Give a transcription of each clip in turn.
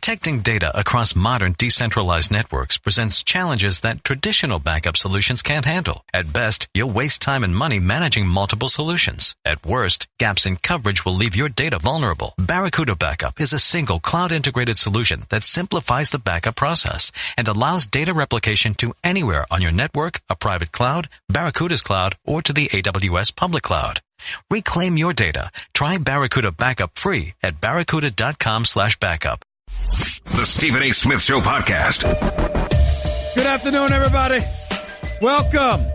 Protecting data across modern decentralized networks presents challenges that traditional backup solutions can't handle. At best, you'll waste time and money managing multiple solutions. At worst, gaps in coverage will leave your data vulnerable. Barracuda Backup is a single cloud-integrated solution that simplifies the backup process and allows data replication to anywhere on your network, a private cloud, Barracuda's cloud, or to the AWS public cloud. Reclaim your data. Try Barracuda Backup free at barracuda.com/backup. The Stephen A. Smith Show podcast. Good afternoon, everybody. Welcome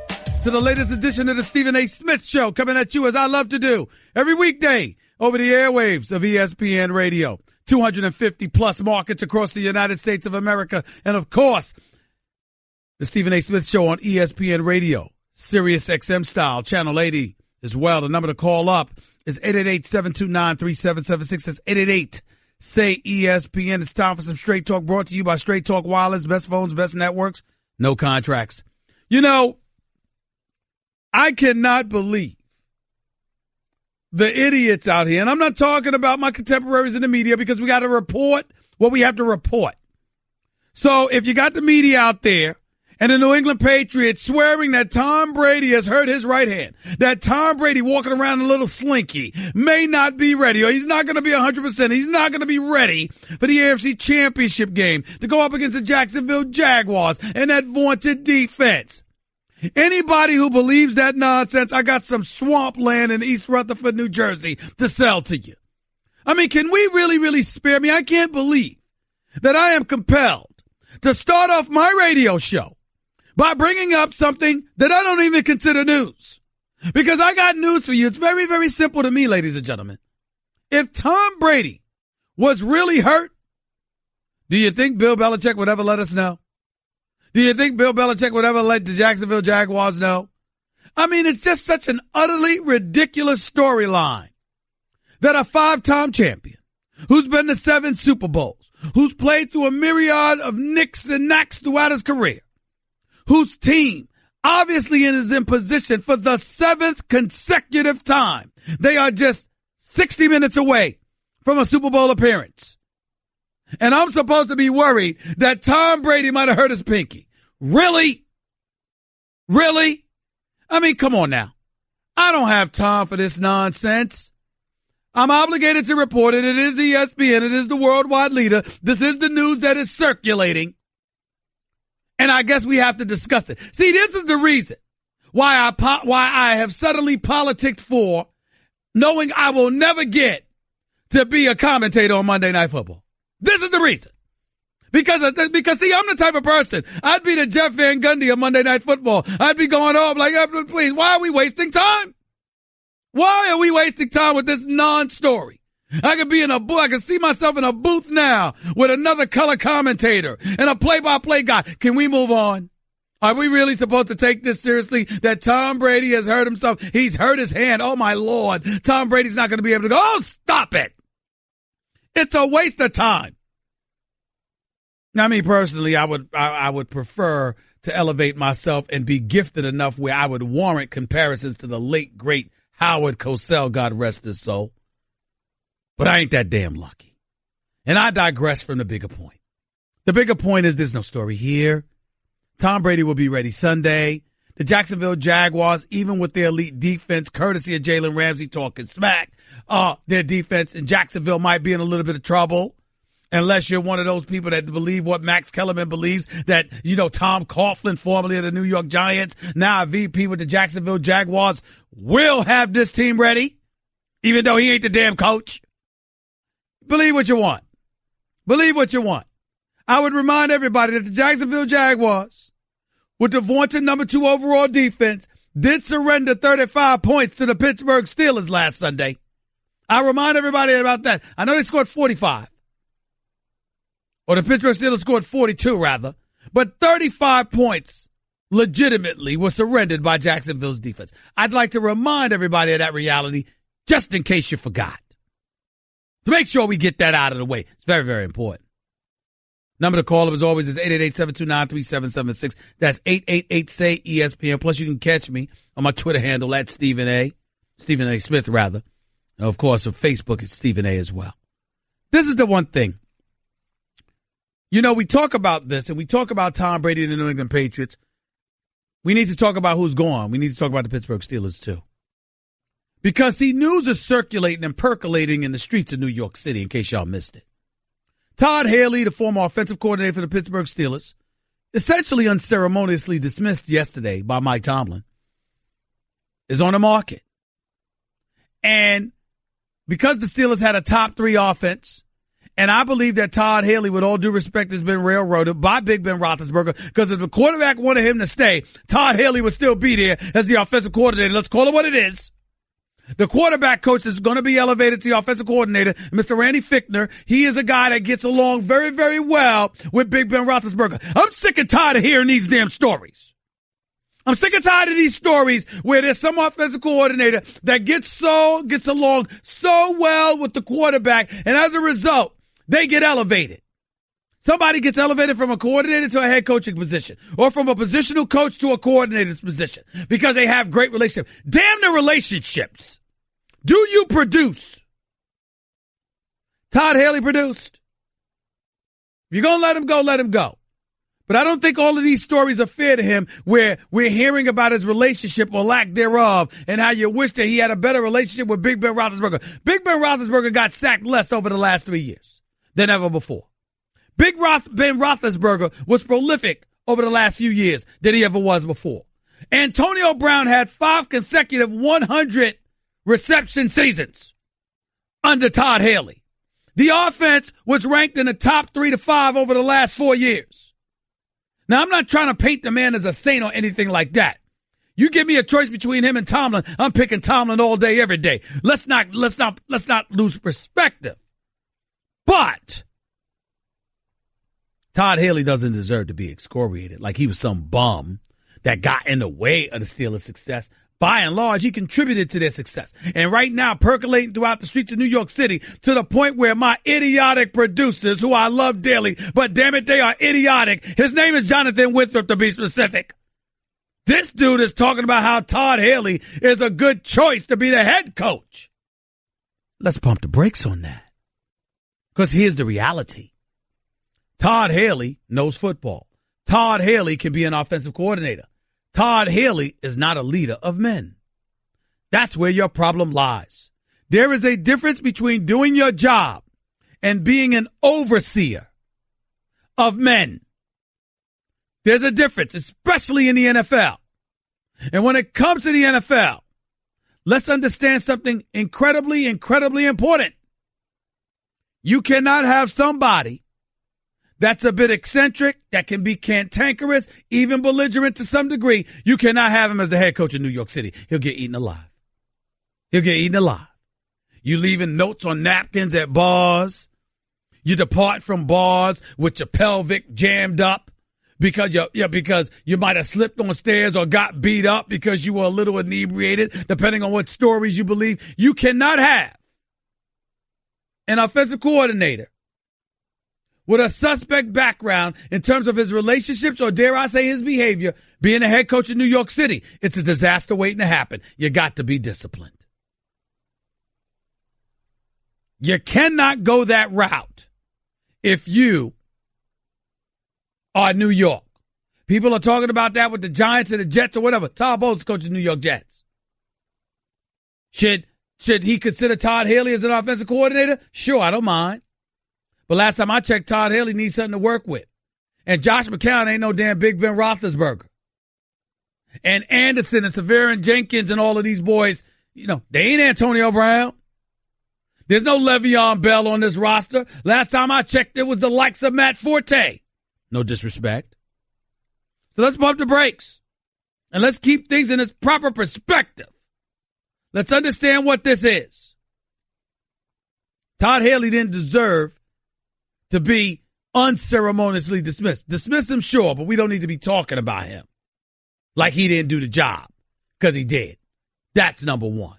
to the latest edition of the Stephen A. Smith Show, coming at you as I love to do every weekday over the airwaves of ESPN Radio. 250 plus markets across the United States of America. And of course, the Stephen A. Smith Show on ESPN Radio, Sirius XM style, channel 80 as well. The number to call up is 888-729-3776. That's 888-SAY-ESPN. It's time for some Straight Talk, brought to you by Straight Talk Wireless. Best phones, best networks, no contracts. You know, I cannot believe the idiots out here, and I'm not talking about my contemporaries in the media, because we got to report what we have to report. So if you got the media out there and the New England Patriots swearing that Tom Brady has hurt his right hand, that Tom Brady walking around a little slinky may not be ready, or he's not going to be 100%, he's not going to be ready for the AFC Championship game to go up against the Jacksonville Jaguars and that vaunted defense. Anybody who believes that nonsense, I got some swampland in East Rutherford, New Jersey to sell to you. I mean, can we really spare me? I can't believe that I am compelled to start off my radio show by bringing up something that I don't even consider news. Because I got news for you. It's very, very simple to me, ladies and gentlemen. If Tom Brady was really hurt, do you think Bill Belichick would ever let us know? Do you think Bill Belichick would ever let the Jacksonville Jaguars know? I mean, it's just such an utterly ridiculous storyline that a five-time champion who's been to 7 Super Bowls, who's played through a myriad of nicks and knacks throughout his career, whose team obviously is in position for the 7th consecutive time. They are just 60 minutes away from a Super Bowl appearance. And I'm supposed to be worried that Tom Brady might have hurt his pinky. Really? Really? I mean, come on now. I don't have time for this nonsense. I'm obligated to report it. It is ESPN. It is the worldwide leader. This is the news that is circulating. And I guess we have to discuss it. See, this is the reason why I have suddenly politicked for knowing I will never get to be a commentator on Monday Night Football. This is the reason. Because see, I'm the type of person, I'd be the Jeff Van Gundy of Monday Night Football. I'd be going off like, please, why are we wasting time? Why are we wasting time with this non-story? I could be in a booth. I can see myself in a booth now with another color commentator and a play-by-play guy. Can we move on? Are we really supposed to take this seriously? That Tom Brady has hurt himself. He's hurt his hand. Oh my Lord. Tom Brady's not going to be able to go. Oh, stop it. It's a waste of time. Now, me personally, I would prefer to elevate myself and be gifted enough where I would warrant comparisons to the late, great Howard Cosell, God rest his soul. But I ain't that damn lucky. And I digress from the bigger point. The bigger point is there's no story here. Tom Brady will be ready Sunday. The Jacksonville Jaguars, even with their elite defense, courtesy of Jalen Ramsey talking smack, their defense in Jacksonville might be in a little bit of trouble. Unless you're one of those people that believe what Max Kellerman believes, that, you know, Tom Coughlin, formerly of the New York Giants, now a VP with the Jacksonville Jaguars, will have this team ready, even though he ain't the damn coach. Believe what you want. Believe what you want. I would remind everybody that the Jacksonville Jaguars, with the vaunted number 2 overall defense, did surrender 35 points to the Pittsburgh Steelers last Sunday. I remind everybody about that. I know they scored 45. Or the Pittsburgh Steelers scored 42, rather. But 35 points legitimately were surrendered by Jacksonville's defense. I'd like to remind everybody of that reality, just in case you forgot. To make sure we get that out of the way. It's very, very important. Number to call up, as always, is 888-729-3776. That's 888-SAY-ESPN. Plus, you can catch me on my Twitter handle at Stephen A. Smith, rather. And, of course, on Facebook, it's Stephen A. as well. This is the one thing You know, we talk about this and we talk about Tom Brady and the New England Patriots. We need to talk about who's gone. We need to talk about the Pittsburgh Steelers too. Because, see, news is circulating and percolating in the streets of New York City, in case y'all missed it. Todd Haley, the former offensive coordinator for the Pittsburgh Steelers, essentially unceremoniously dismissed yesterday by Mike Tomlin, is on the market. And because the Steelers had a top 3 offense, and I believe that Todd Haley, with all due respect, has been railroaded by Big Ben Roethlisberger, because if the quarterback wanted him to stay, Todd Haley would still be there as the offensive coordinator. Let's call it what it is. The quarterback coach is going to be elevated to the offensive coordinator, Mr. Randy Fichtner. He is a guy that gets along very, very well with Big Ben Roethlisberger. I'm sick and tired of hearing these damn stories. I'm sick and tired of these stories where there's some offensive coordinator that gets along so well with the quarterback, and as a result, they get elevated. Somebody gets elevated from a coordinator to a head coaching position, or from a positional coach to a coordinator's position, because they have great relationships. Damn the relationships. Do you produce? Todd Haley produced. If you're going to let him go, let him go. But I don't think all of these stories are fair to him, where we're hearing about his relationship or lack thereof, and how you wish that he had a better relationship with Big Ben Roethlisberger. Big Ben Roethlisberger got sacked less over the last 3 years than ever before. Ben Roethlisberger was prolific over the last few years than he ever was before. Antonio Brown had 5 consecutive 100 reception seasons under Todd Haley. The offense was ranked in the top 3 to 5 over the last 4 years. Now, I'm not trying to paint the man as a saint or anything like that. You give me a choice between him and Tomlin, I'm picking Tomlin all day, every day. Let's not lose perspective. But Todd Haley doesn't deserve to be excoriated like he was some bum that got in the way of the Steelers' success. By and large, he contributed to their success. And right now, percolating throughout the streets of New York City, to the point where my idiotic producers, who I love dearly, but damn it, they are idiotic. His name is Jonathan Winthrop, to be specific. This dude is talking about how Todd Haley is a good choice to be the head coach. Let's pump the brakes on that. Because here's the reality. Todd Haley knows football. Todd Haley can be an offensive coordinator. Todd Haley is not a leader of men. That's where your problem lies. There is a difference between doing your job and being an overseer of men. There's a difference, especially in the NFL. And when it comes to the NFL, let's understand something incredibly, incredibly important. You cannot have somebody that's a bit eccentric, that can be cantankerous, even belligerent to some degree. You cannot have him as the head coach of New York City. He'll get eaten alive. He'll get eaten alive. You leaving notes on napkins at bars. You depart from bars with your pelvic jammed up because you might have slipped on stairs or got beat up because you were a little inebriated, depending on what stories you believe. You cannot have an offensive coordinator with a suspect background in terms of his relationships, or dare I say his behavior, being a head coach in New York City. It's a disaster waiting to happen. You got to be disciplined. You cannot go that route if you are New York. People are talking about that with the Giants and the Jets or whatever. Todd Bowles is coaching New York Jets. Should he consider Todd Haley as an offensive coordinator? Sure, I don't mind. But last time I checked, Todd Haley needs something to work with. And Josh McCown ain't no damn Big Ben Roethlisberger. And Anderson and Severin Jenkins and all of these boys, they ain't Antonio Brown. There's no Le'Veon Bell on this roster. Last time I checked, it was the likes of Matt Forte. No disrespect. So let's pump the brakes. And let's keep things in its proper perspective. Let's understand what this is. Todd Haley didn't deserve to be unceremoniously dismissed. Dismiss him, sure, but we don't need to be talking about him like he didn't do the job, because he did. That's number one.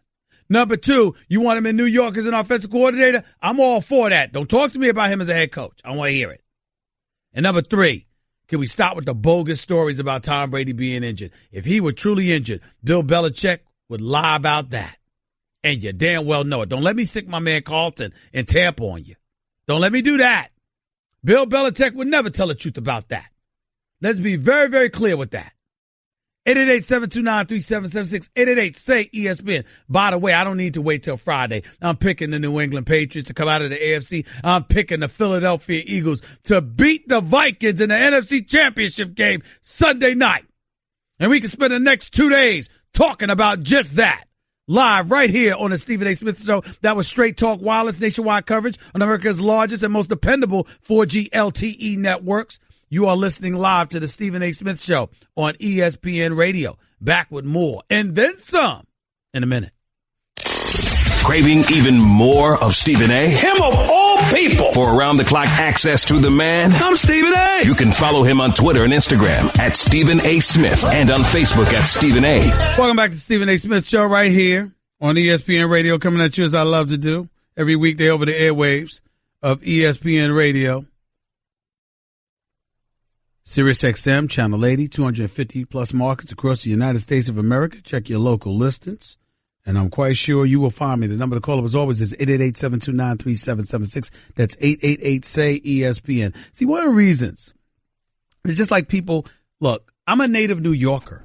Number two, you want him in New York as an offensive coordinator? I'm all for that. Don't talk to me about him as a head coach. I want to hear it. And number three, can we stop with the bogus stories about Tom Brady being injured? If he were truly injured, Bill Belichick would lie about that. And you damn well know it. Don't let me stick my man Carlton in Tampa on you. Don't let me do that. Bill Belichick would never tell the truth about that. Let's be very, very clear with that. 888-729-3776, 888-SAY-ESPN. By the way, I don't need to wait till Friday. I'm picking the New England Patriots to come out of the AFC. I'm picking the Philadelphia Eagles to beat the Vikings in the NFC Championship game Sunday night. And we can spend the next 2 days talking about just that. Live right here on the Stephen A. Smith Show. That was Straight Talk Wireless nationwide coverage on America's largest and most dependable 4G LTE networks. You are listening live to the Stephen A. Smith Show on ESPN Radio. Back with more and then some in a minute. Craving even more of Stephen A? Him of all people. For around-the-clock access to the man? I'm Stephen A. You can follow him on Twitter and Instagram at Stephen A. Smith and on Facebook at Stephen A. Welcome back to the Stephen A. Smith Show right here on ESPN Radio, coming at you as I love to do every weekday over the airwaves of ESPN Radio. Sirius XM, Channel 80, 250 plus markets across the United States of America. Check your local listings, and I'm quite sure you will find me. The number to call up as always is 888-729-3776. That's 888-SAY-ESPN. See, one of the reasons, it's just like people, look, I'm a native New Yorker.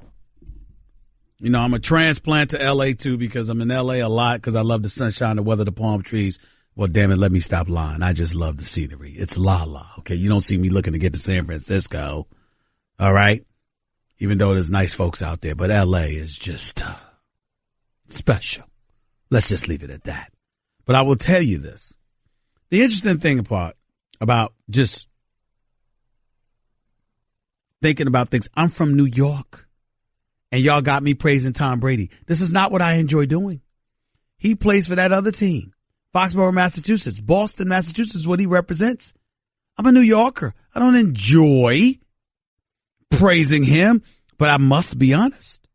You know, I'm a transplant to L.A. too because I'm in L.A. a lot because I love the sunshine, the weather, the palm trees. Well, damn it, let me stop lying. I just love the scenery. It's la-la, okay? You don't see me looking to get to San Francisco, all right? Even though there's nice folks out there, but L.A. is just special. Let's just leave it at that. But I will tell you this. The interesting thing about just thinking about things, I'm from New York, and y'all got me praising Tom Brady. This is not what I enjoy doing. He plays for that other team. Foxborough, Massachusetts. Boston, Massachusetts is what he represents. I'm a New Yorker. I don't enjoy praising him, but I must be honest.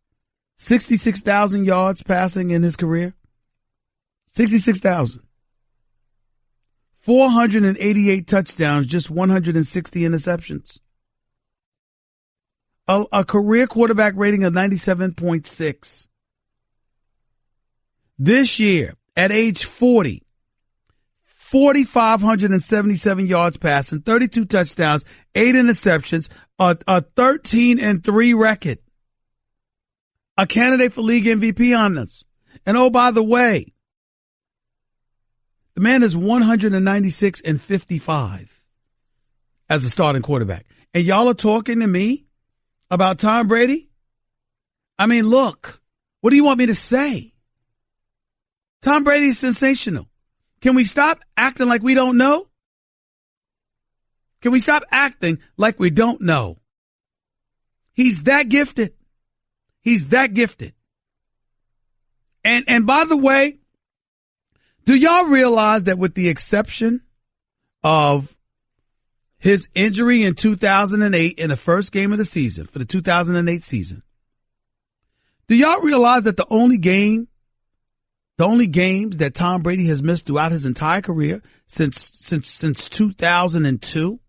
66,000 yards passing in his career. 66,000. 488 touchdowns, just 160 interceptions. A career quarterback rating of 97.6. This year, at age 40, 4,577 yards passing, 32 touchdowns, 8 interceptions, a 13-3 record. A candidate for league MVP honors. And oh, by the way, the man is 196-55 as a starting quarterback. And y'all are talking to me about Tom Brady? I mean, look, what do you want me to say? Tom Brady is sensational. Can we stop acting like we don't know? Can we stop acting like we don't know? He's that gifted. He's that gifted. And by the way, do y'all realize that with the exception of his injury in 2008 in the first game of the season, for the 2008 season, do y'all realize that the only games that Tom Brady has missed throughout his entire career since 2002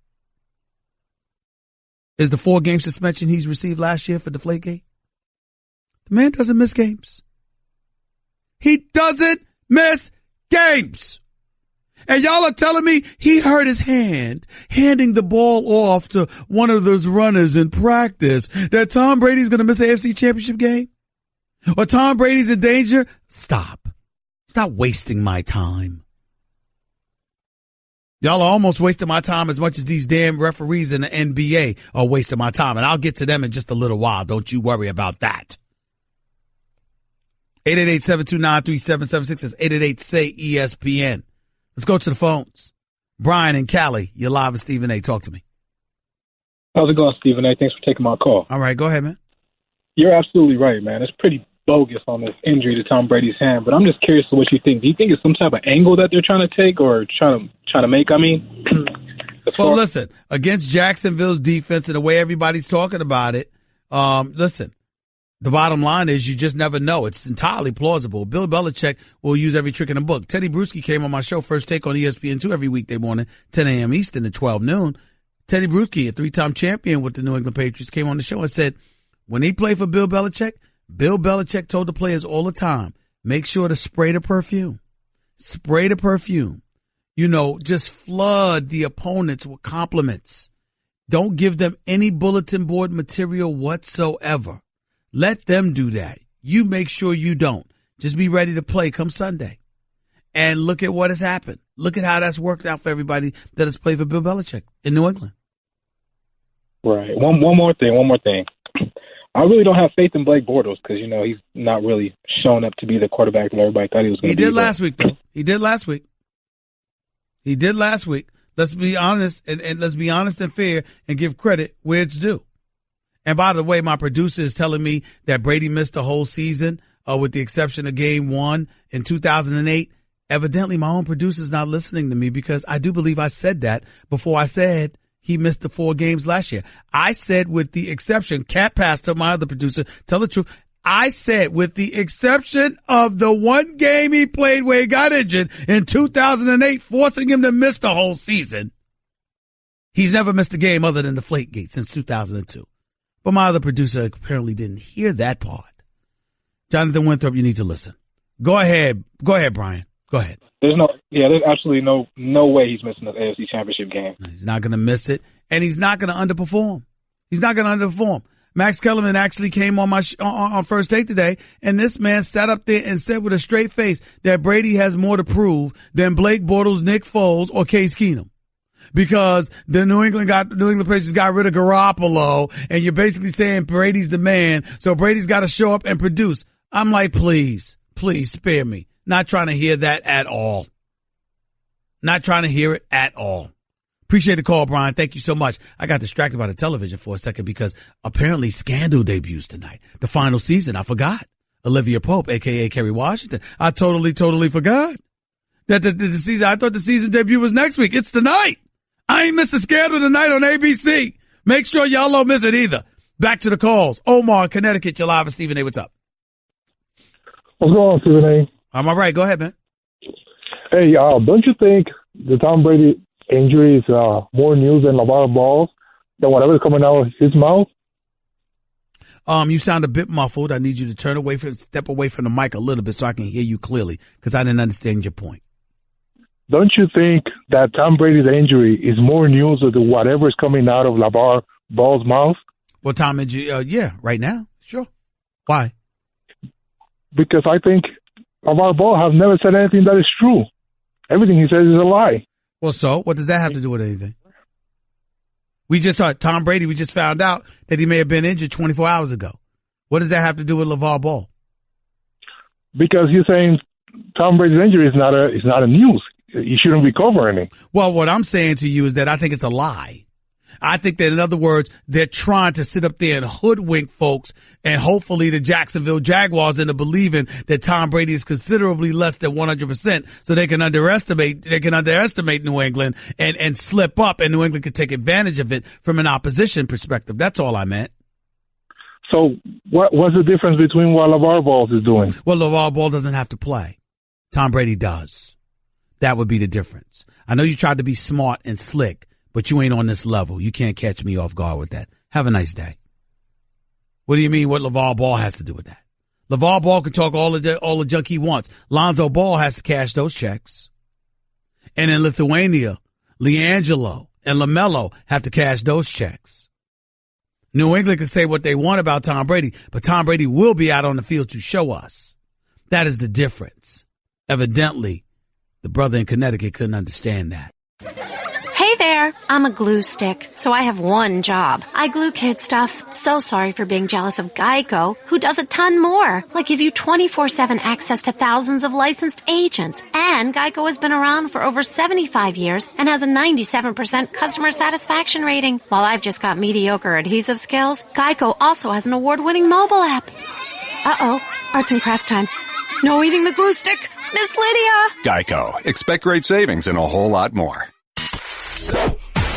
is the 4-game suspension he's received last year for Deflategate? The man doesn't miss games. He doesn't miss games. And y'all are telling me he hurt his hand handing the ball off to one of those runners in practice, that Tom Brady's going to miss the AFC Championship game? Or Tom Brady's in danger? Stop wasting my time. Y'all are almost wasting my time as much as these damn referees in the NBA are wasting my time. And I'll get to them in just a little while. Don't you worry about that. 888-729-3776 is 888-SAY-ESPN. Let's go to the phones. Brian and Cali, you're live with Stephen A. Talk to me. How's it going, Stephen A? Thanks for taking my call. All right, go ahead, man. You're absolutely right, man. It's pretty bogus on this injury to Tom Brady's hand, but I'm just curious to what you think. Do you think it's some type of angle that they're trying to take or trying to make? I mean, well, listen, against Jacksonville's defense and the way everybody's talking about it, listen, the bottom line is you just never know. It's entirely plausible. Bill Belichick will use every trick in the book. Teddy Bruschi came on my show, First Take on ESPN2 every weekday morning, 10 a.m. Eastern to 12 noon. Teddy Bruschi, a 3-time champion with the New England Patriots, came on the show and said when he played for Bill Belichick told the players all the time, make sure to spray the perfume. Spray the perfume. just flood the opponents with compliments. Don't give them any bulletin board material whatsoever. Let them do that. You make sure you don't. Just be ready to play come Sunday. And look at what has happened. Look at how that's worked out for everybody that has played for Bill Belichick in New England. Right. One more thing. I really don't have faith in Blake Bortles because, he's not really shown up to be the quarterback that everybody thought he was going to be. He did last week, though. He did last week. Let's be honest and let's be honest and fair and give credit where it's due. And by the way, my producer is telling me that Brady missed the whole season with the exception of game 1 in 2008. Evidently, my own producer is not listening to me because I do believe I said that before I said he missed the 4 games last year. I said with the exception, Cat Pastor, my other producer, tell the truth. I said with the exception of the 1 game he played where he got injured in 2008, forcing him to miss the whole season. He's never missed a game other than the Deflategate since 2002. But my other producer apparently didn't hear that part. Jonathan Winthrop, you need to listen. Go ahead, Brian. Go ahead. There's absolutely no way he's missing the AFC Championship game. He's not going to miss it, and he's not going to underperform. Max Kellerman actually came on on First Take today, and this man sat up there and said with a straight face that Brady has more to prove than Blake Bortles, Nick Foles, or Case Keenum. Because the New England Patriots got rid of Garoppolo, and you're basically saying Brady's the man, so Brady's got to show up and produce. I'm like, please spare me. Not trying to hear that at all. Not trying to hear it at all. Appreciate the call, Brian. Thank you so much. I got distracted by the television for a second because apparently Scandal debuts tonight. The final season. I forgot. Olivia Pope, a.k.a. Kerry Washington. I totally forgot that the season. I thought the season debut was next week. It's tonight. I ain't missing Scandal tonight on ABC. Make sure y'all don't miss it either. Back to the calls. Omar, Connecticut, you're live with Stephen A. What's up? What's going on, Stephen A? I'm all right. Go ahead, man. Hey, don't you think the Tom Brady injury is more news than LeVar Ball's, than whatever's coming out of his mouth? You sound a bit muffled. I need you to step away from the mic a little bit so I can hear you clearly because I didn't understand your point. Don't you think that Tom Brady's injury is more news than whatever's coming out of LeVar Ball's mouth? Well, Tom injury, yeah, right now, sure. Why? Because I think LeVar Ball has never said anything that is true. Everything he says is a lie. Well, so what does that have to do with anything? We just thought Tom Brady, we just found out that he may have been injured 24 hours ago. What does that have to do with LeVar Ball? Because you're saying Tom Brady's injury is not a news. You shouldn't be covering it. Well, what I'm saying to you is that I think it's a lie. I think that, in other words, they're trying to sit up there and hoodwink folks and hopefully the Jacksonville Jaguars into believing that Tom Brady is considerably less than 100% so they can underestimate New England and slip up, and New England could take advantage of it from an opposition perspective. That's all I meant. So what's the difference between what LeVar Ball is doing? Well, LeVar Ball doesn't have to play. Tom Brady does. That would be the difference. I know you tried to be smart and slick, but you ain't on this level. You can't catch me off guard with that. Have a nice day. What do you mean what LeVar Ball has to do with that? LeVar Ball can talk all the junk he wants. Lonzo Ball has to cash those checks. And in Lithuania, LiAngelo and LaMelo have to cash those checks. New England can say what they want about Tom Brady, but Tom Brady will be out on the field to show us. That is the difference. Evidently, the brother in Connecticut couldn't understand that. Hey there, I'm a glue stick, so I have one job. I glue kid stuff. So sorry for being jealous of Geico, who does a ton more, like give you 24/7 access to thousands of licensed agents. And Geico has been around for over 75 years and has a 97% customer satisfaction rating. While I've just got mediocre adhesive skills, Geico also has an award-winning mobile app. Uh-oh, arts and crafts time. No eating the glue stick, Miss Lydia. Geico. Expect great savings and a whole lot more.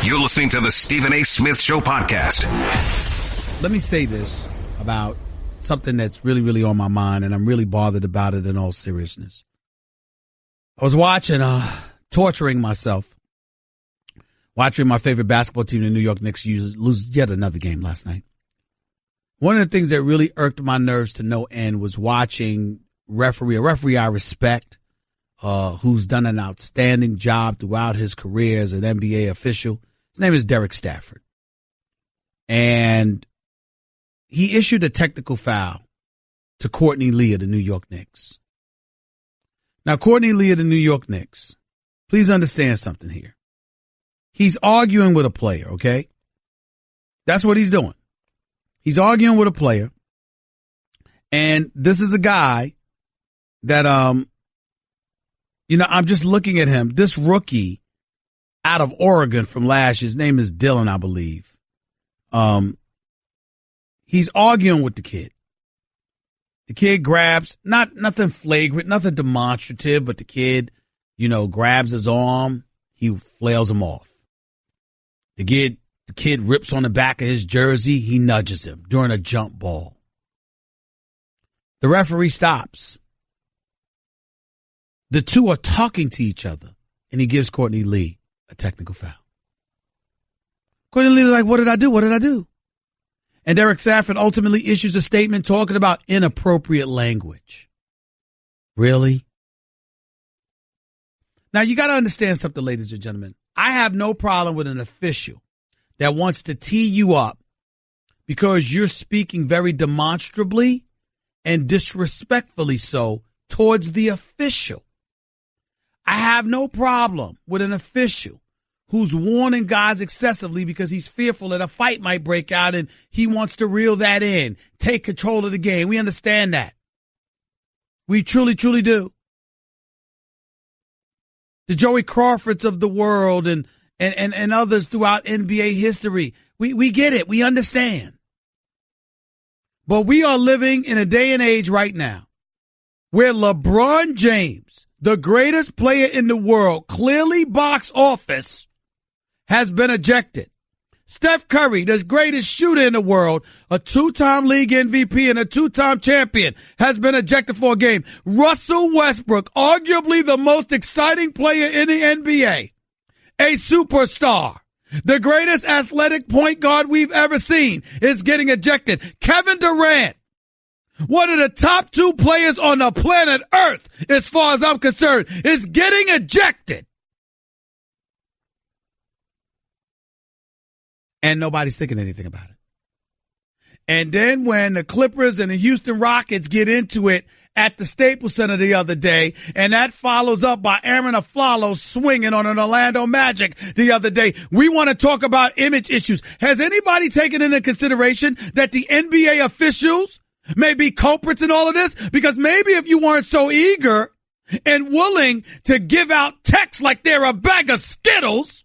You're listening to the Stephen A. Smith Show podcast. Let me say this about something that's really, really on my mind, and I'm really bothered about it in all seriousness. I was torturing myself, watching my favorite basketball team, the New York Knicks, lose yet another game last night. One of the things that really irked my nerves to no end was watching a referee I respect, who's done an outstanding job throughout his career as an NBA official. His name is Derek Stafford. And he issued a technical foul to Courtney Lee of the New York Knicks. Now, Courtney Lee of the New York Knicks, please understand something here. He's arguing with a player, okay? That's what he's doing. He's arguing with a player. And this is a guy that, I'm just looking at him. This rookie out of Oregon from last year, his name is Dylan, I believe. He's arguing with the kid. The kid grabs, nothing flagrant, nothing demonstrative, but the kid, grabs his arm. He flails him off. The kid rips on the back of his jersey. He nudges him during a jump ball. The referee stops. The two are talking to each other, and he gives Courtney Lee a technical foul. Courtney Lee is like, what did I do? What did I do? And Derek Stafford ultimately issues a statement talking about inappropriate language. Really? Now, you got to understand something, ladies and gentlemen. I have no problem with an official that wants to tee you up because you're speaking very demonstrably and disrespectfully so towards the official. I have no problem with an official who's warning guys excessively because he's fearful that a fight might break out and he wants to reel that in, take control of the game. We understand that. We truly, truly do. The Joey Crawfords of the world and others throughout NBA history, we get it. We understand. But we are living in a day and age right now where LeBron James, the greatest player in the world, clearly box office, has been ejected. Steph Curry, the greatest shooter in the world, a two-time league MVP and a two-time champion, has been ejected for a game. Russell Westbrook, arguably the most exciting player in the NBA, a superstar, the greatest athletic point guard we've ever seen, is getting ejected. Kevin Durant, one of the top two players on the planet Earth, as far as I'm concerned, is getting ejected. And nobody's thinking anything about it. And then when the Clippers and the Houston Rockets get into it at the Staples Center the other day, and that follows up by Aaron Aflalo swinging on an Orlando Magic the other day, we want to talk about image issues. Has anybody taken into consideration that the NBA officials may be culprits in all of this? Because maybe if you weren't so eager and willing to give out texts like they're a bag of Skittles,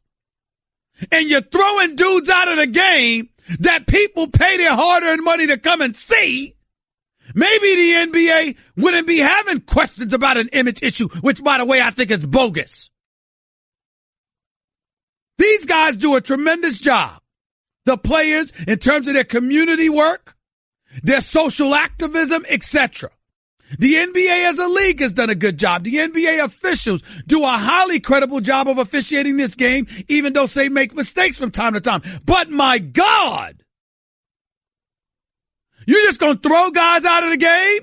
and you're throwing dudes out of the game that people pay their hard-earned money to come and see, maybe the NBA wouldn't be having questions about an image issue, which, by the way, I think is bogus. These guys do a tremendous job. The players, in terms of their community work, their social activism, etc. The NBA as a league has done a good job. The NBA officials do a highly credible job of officiating this game, even though they make mistakes from time to time. But my God, you just going to throw guys out of the game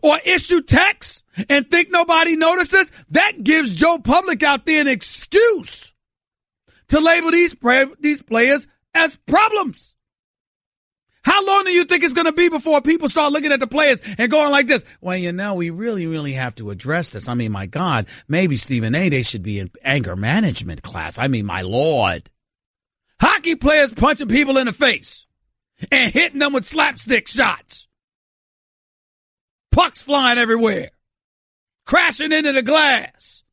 or issue texts and think nobody notices? That gives Joe Public out there an excuse to label these players as problems. How long do you think it's going to be before people start looking at the players and going like this? Well, we really, really have to address this. I mean, my God, maybe Stephen A., they should be in anger management class. I mean, my Lord. Hockey players punching people in the face and hitting them with slapstick shots. Pucks flying everywhere. Crashing into the glass.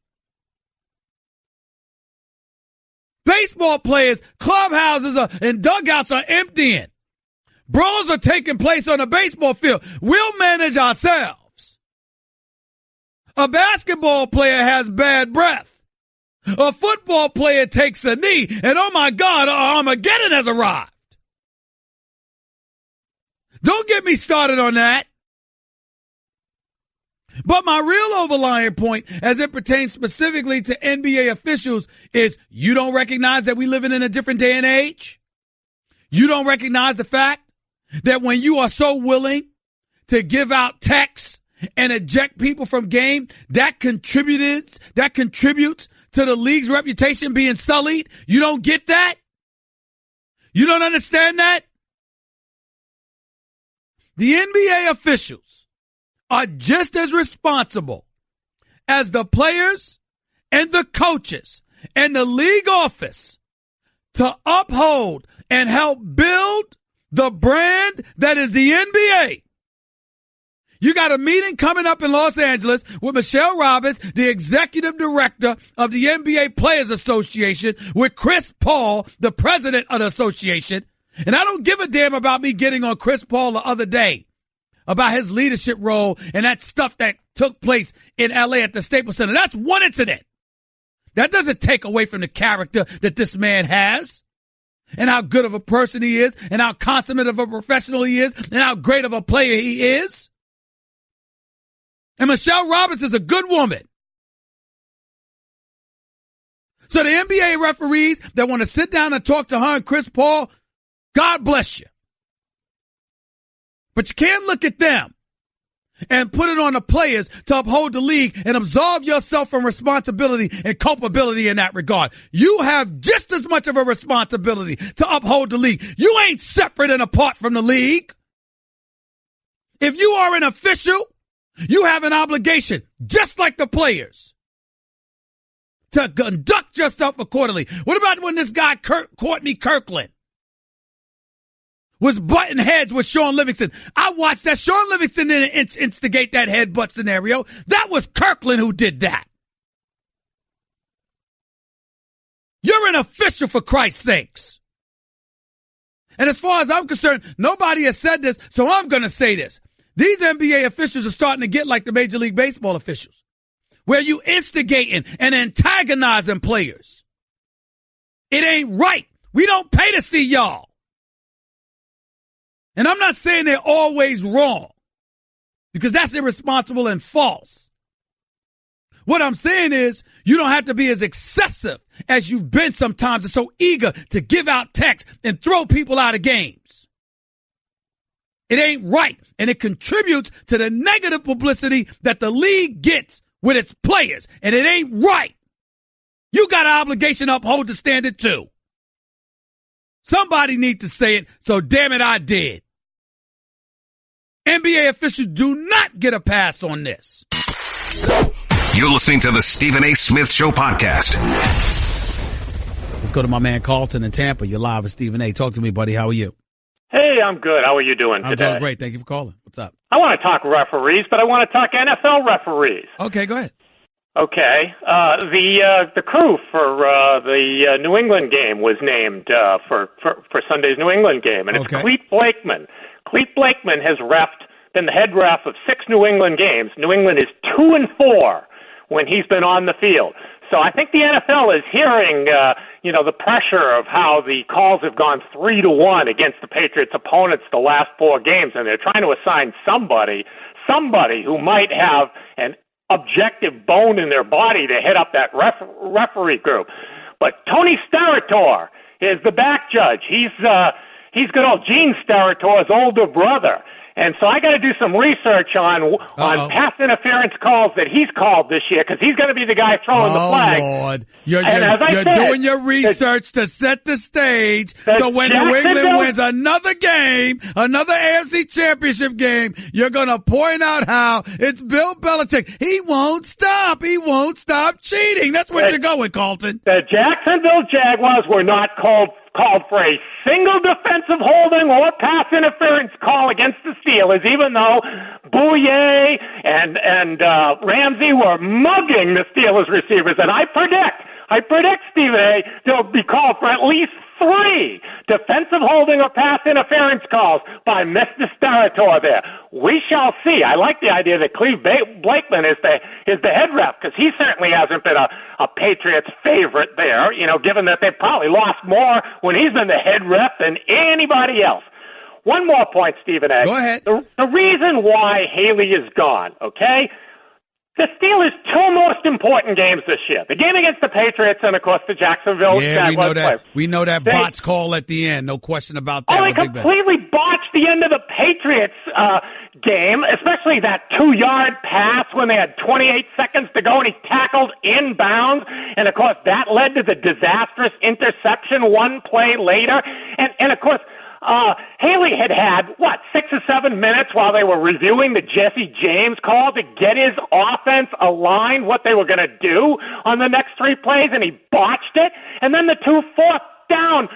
Baseball players, clubhouses and dugouts are emptying. Brawls are taking place on a baseball field. We'll manage ourselves. A basketball player has bad breath. A football player takes a knee, and oh my God, Armageddon has arrived. Don't get me started on that. But my real overlying point, as it pertains specifically to NBA officials, is you don't recognize that we live in a different day and age? You don't recognize the fact that when you are so willing to give out texts and eject people from game, that contributes to the league's reputation being sullied? You don't get that? You don't understand that? The NBA officials are just as responsible as the players and the coaches and the league office to uphold and help build the brand that is the NBA. You got a meeting coming up in Los Angeles with Michelle Roberts, the executive director of the NBA Players Association, with Chris Paul, the president of the association. And I don't give a damn about me getting on Chris Paul the other day about his leadership role and that stuff that took place in L.A. at the Staples Center. That's one incident. That doesn't take away from the character that this man has and how good of a person he is and how consummate of a professional he is and how great of a player he is. And Michelle Roberts is a good woman. So the NBA referees that want to sit down and talk to her and Chris Paul, God bless you. But you can't look at them and put it on the players to uphold the league and absolve yourself from responsibility and culpability in that regard. You have just as much of a responsibility to uphold the league. You ain't separate and apart from the league. If you are an official, you have an obligation, just like the players, to conduct yourself accordingly. What about when this guy, Courtney Kirkland, was butting heads with Sean Livingston? I watched that. Sean Livingston didn't instigate that headbutt scenario. That was Kirkland who did that. You're an official, for Christ's sakes. And as far as I'm concerned, nobody has said this, so I'm going to say this. These NBA officials are starting to get like the Major League Baseball officials, where you instigating and antagonizing players. It ain't right. We don't pay to see y'all. And I'm not saying they're always wrong, because that's irresponsible and false. What I'm saying is you don't have to be as excessive as you've been sometimes and so eager to give out texts and throw people out of games. It ain't right, and it contributes to the negative publicity that the league gets with its players, and it ain't right. You got an obligation to uphold the standard too. Somebody need to say it, so damn it, I did. NBA officials do not get a pass on this. You're listening to the Stephen A. Smith Show podcast. Let's go to my man Carlton in Tampa. You're live with Stephen A. Talk to me, buddy. How are you? Hey, I'm good. How are you doing today? I'm doing great. Thank you for calling. What's up? I want to talk referees, but I want to talk NFL referees. Okay, go ahead. Okay. The crew for the New England game was named for Sunday's New England game, and it's okay. Clete Blakeman. Clete Blakeman has been the head ref of 6 New England games. New England is 2-4 when he's been on the field. So I think the NFL is hearing, the pressure of how the calls have gone 3-1 against the Patriots' opponents the last 4 games, and they're trying to assign somebody who might have an objective bone in their body to head up that referee group. But Tony Starator is the back judge. He's good old Gene Starator's older brother. And so I got to do some research on pass interference calls that he's called this year, because he's going to be the guy throwing the flag. Oh, Lord. You're doing your research to set the stage so when New England wins another game, another AFC championship game, you're going to point out how it's Bill Belichick. He won't stop. He won't stop cheating. That's where you're going, Carlton. The Jacksonville Jaguars were not called for a single defensive holding or pass interference call against the Steelers, even though Bouye and Ramsey were mugging the Steelers receivers. And I predict, Stephen A., they'll be called for at least 3 defensive holding or pass interference calls by Mr. Starator there. We shall see. I like the idea that Clete Blakeman is the head ref, because he certainly hasn't been a Patriots favorite there, given that they've probably lost more when he's been the head ref than anybody else. One more point, Stephen A. Go ahead. The reason why Haley is gone, okay? The Steelers' 2 most important games this year. The game against the Patriots and, of course, the Jacksonville Jaguars. We know that botch call at the end. No question about that. They completely botched the end of the Patriots game, especially that 2-yard pass when they had 28 seconds to go and he tackled inbounds. And, of course, that led to the disastrous interception one play later. And of course, Haley had 6 or 7 minutes while they were reviewing the Jesse James call to get his offense aligned, what they were going to do on the next 3 plays, and he botched it. And then the 2 fourth down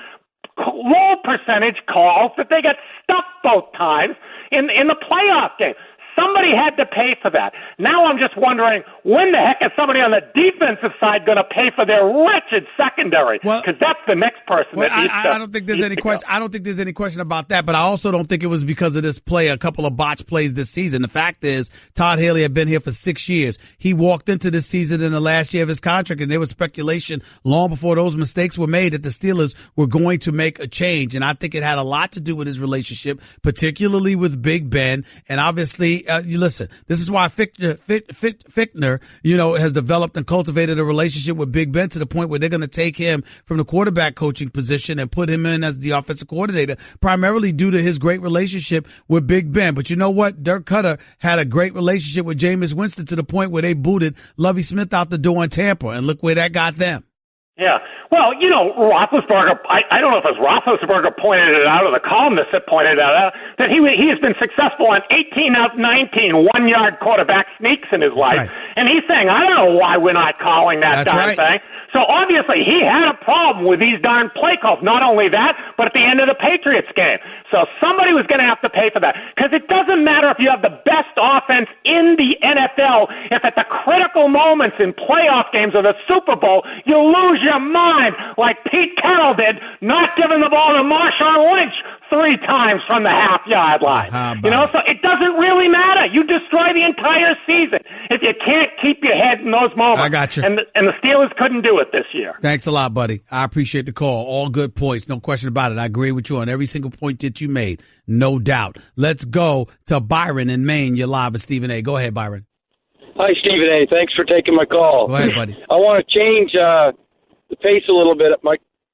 low percentage calls that they got stuffed both times in the playoff game. Somebody had to pay for that. Now I'm just wondering, when the heck is somebody on the defensive side going to pay for their wretched secondary? Because that's the next person that needs to. I don't think there's any question. I don't think there's any question about that. But I also don't think it was because of this play, a couple of botched plays this season. The fact is, Todd Haley had been here for 6 years. He walked into this season in the last year of his contract, and there was speculation long before those mistakes were made that the Steelers were going to make a change. And I think it had a lot to do with his relationship, particularly with Big Ben, and obviously. You listen, this is why Fichtner, has developed and cultivated a relationship with Big Ben to the point where they're going to take him from the quarterback coaching position and put him in as the offensive coordinator, primarily due to his great relationship with Big Ben. But you know what? Dirk Cutter had a great relationship with Jameis Winston to the point where they booted Lovie Smith out the door in Tampa, and look where that got them. Yeah. Well, Roethlisberger, I don't know if it was Roethlisberger pointed it out or the columnist that pointed it out, that he has been successful on 18 out of 19 1-yard quarterback sneaks in his life. Right. And he's saying, I don't know why we're not calling that darn thing. So obviously he had a problem with these darn play calls. Not only that, but at the end of the Patriots game. So somebody was going to have to pay for that. Because it doesn't matter if you have the best offense in the NFL, if at the critical moments in playoff games or the Super Bowl, you lose your mind like Pete Carroll did, not giving the ball to Marshawn Lynch 3 times from the half-yard line. So it doesn't really matter. You destroy the entire season if you can't keep your head in those moments. I got you. And the Steelers couldn't do it this year. Thanks a lot, buddy. I appreciate the call. All good points. No question about it. I agree with you on every single point that you made. No doubt. Let's go to Byron in Maine. You're live with Stephen A. Go ahead, Byron. Hi, Stephen A. Thanks for taking my call. Go ahead, buddy. I want to change the pace a little bit.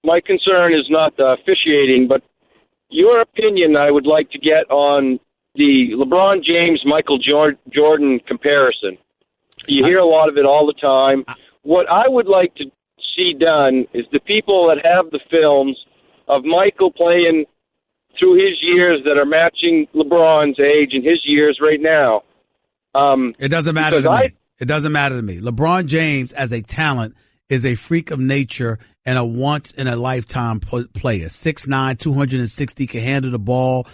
My concern is not officiating, but your opinion I would like to get on the LeBron James, Michael Jordan comparison. You hear a lot of it all the time. What I would like to see done is the people that have the films of Michael playing through his years that are matching LeBron's age and his years right now. It doesn't matter to me. It doesn't matter to me. LeBron James, as a talent, is a freak of nature and a once-in-a-lifetime player. 6'9", 260, can handle the ball,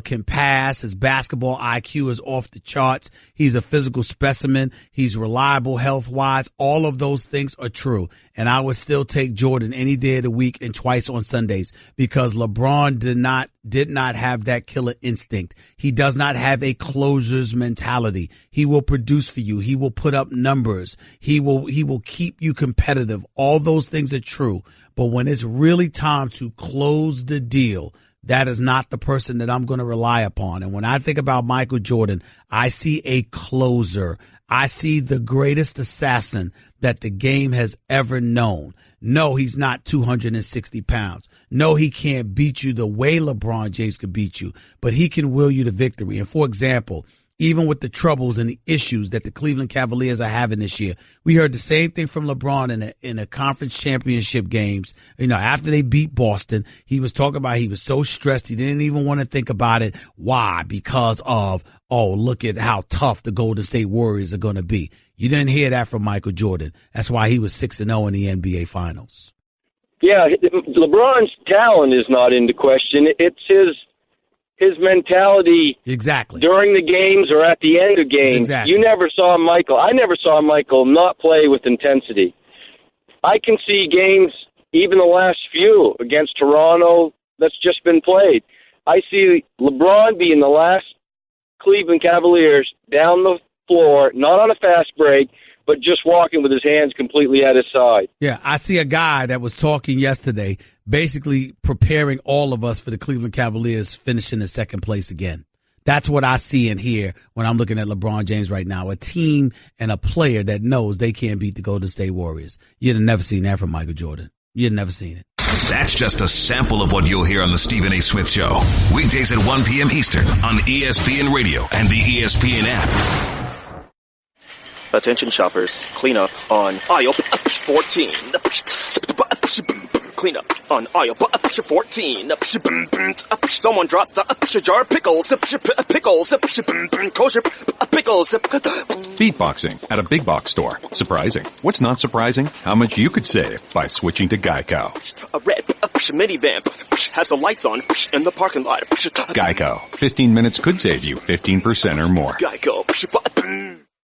can pass. His basketball IQ is off the charts. He's a physical specimen. He's reliable health-wise. All of those things are true. And I would still take Jordan any day of the week and twice on Sundays because LeBron did not have that killer instinct. He does not have a closer's mentality. He will produce for you. He will put up numbers. He will keep you competitive. All those things are true. But when it's really time to close the deal, that is not the person that I'm going to rely upon. And when I think about Michael Jordan, I see a closer. I see the greatest assassin that the game has ever known. No, he's not 260 pounds. No, he can't beat you the way LeBron James could beat you, but he can will you to victory. And for example, even with the troubles and the issues that the Cleveland Cavaliers are having this year, we heard the same thing from LeBron in the conference championship games. After they beat Boston, he was talking about he was so stressed he didn't even want to think about it. Why? Because of, look at how tough the Golden State Warriors are going to be. You didn't hear that from Michael Jordan. That's why he was 6-0 in the NBA Finals. Yeah, LeBron's talent is not into question. It's his mentality exactly during the games or at the end of games. Exactly. I never saw Michael not play with intensity. I can see games, even the last few against Toronto, that's just been played. I see LeBron being the last Cleveland Cavaliers down the floor, not on a fast break, but just walking with his hands completely at his side. Yeah, I see a guy that was talking yesterday, basically preparing all of us for the Cleveland Cavaliers finishing in second place again. That's what I see and hear when I'm looking at LeBron James right now, a team and a player that knows they can't beat the Golden State Warriors. You'd have never seen that from Michael Jordan. You'd have never seen it. That's just a sample of what you'll hear on the Stephen A. Smith Show. Weekdays at 1 p.m. Eastern on ESPN Radio and the ESPN app. Attention shoppers, clean up on aisle 14. Clean up on aisle 14. Someone dropped a jar of pickles. Kosher pickles. Beatboxing at a big box store. Surprising. What's not surprising? How much you could save by switching to Geico. A red minivan has the lights on in the parking lot. Geico. 15 minutes could save you 15% or more. Geico.